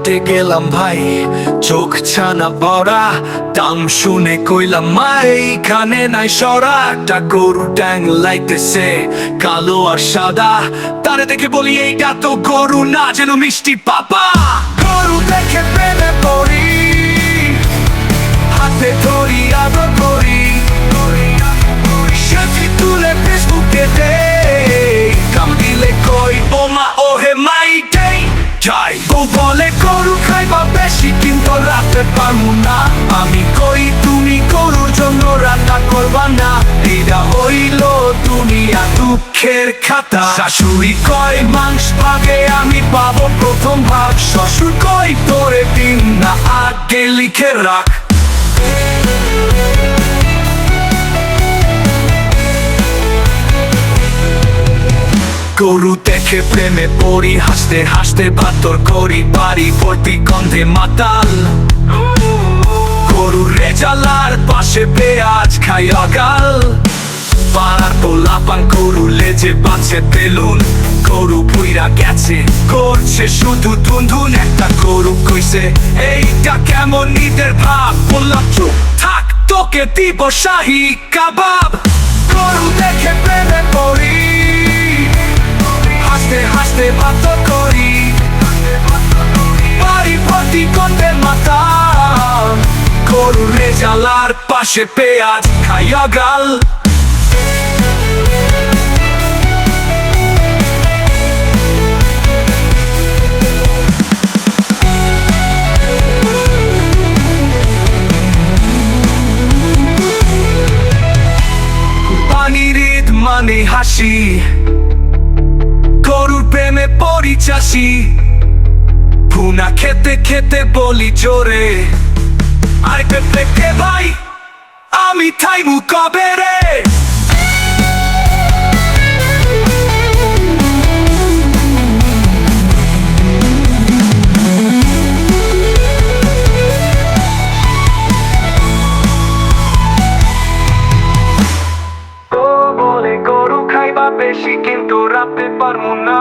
হাটে গেলাম ভাই, চোখ ছানা পড়া, দাম শুনে কইলাম মাই এখানে নাই সরা। একটা গরু ট্যাং লাইতেছে কালো আর সাদা, তারে দেখে বলি এইটা তো গরু না, যেন মিষ্টি পাপা। গরু দেখে প্রেমে পড়ি, হাতে ধরি আদর করি, সেলফি তুলে ফেসবুকে দেই, কাম দিলে কই বোমা ওহে মাই দেই যাই। ও বলে গরু খাইবা বেশি কিন্তু রাতে পারবো না, আমি কই তুমি গরুর জন্য রান্না করবা না, এটা হইল দুনিয়া দুঃখের খাতা। শাশুড়ি কয় মাংস ভাগে আমি পাবো প্রথম ভাগ, শ্বশুর কই তোরে দিন না আগে লিখে রাখ। গরু দেখে প্রেমে পড়ি, হাসতে হাসতে ভাতর করি, বাড়ি ভর্তি গন্ধে মাতাল। গরুর রেজালার পাশে পেঁয়াজ খাই অগাল, পাড়ার পোলাপান গরু লেজে বাঁচে তেলুন। গরু পুইরা গেছে করছে শুধু ধুনধুন, একটা গরু কইছে এইটা কেমন ঈদের ভাব, বললাম চুপ থাক তোকে দিব শাহী কাবাব। গরু দেখে প্রেমে পড়ি, হাসতে হাসতে ভাত করি, বাড়ি ভর্তি গন্ধে মাতাল। গরুর রেজালার পাশে পেঁয়াজ খাই অগাল। পানির ঈদ মানে হাসি, গরুর প্রেমে পড়ি চাষি, ভুনা খেতে খেতে বলি জোরে, আরে পেপে ভাই আমি থাইমু কবে রে। বলে গরু খাইবা বেশি কিন্তু রাতে পারবো না,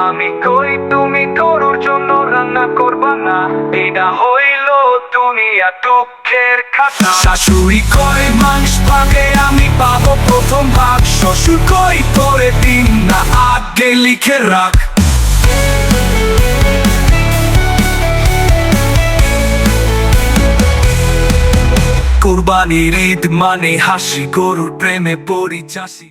আমি কই তুমি গরুর জন্য রান্না করবা না, এটা হইল দুনিয়া দুঃখের খাতা। শাশুড়ি কয় মাংস ভাগে আমি পাবো প্রথম ভাগ, শ্বশুর কই তোরে দিন না আগে লিখে রাখ। কুরবানির ঈদ মানে হাসি, গরুর প্রেমে পড়ি চাষি।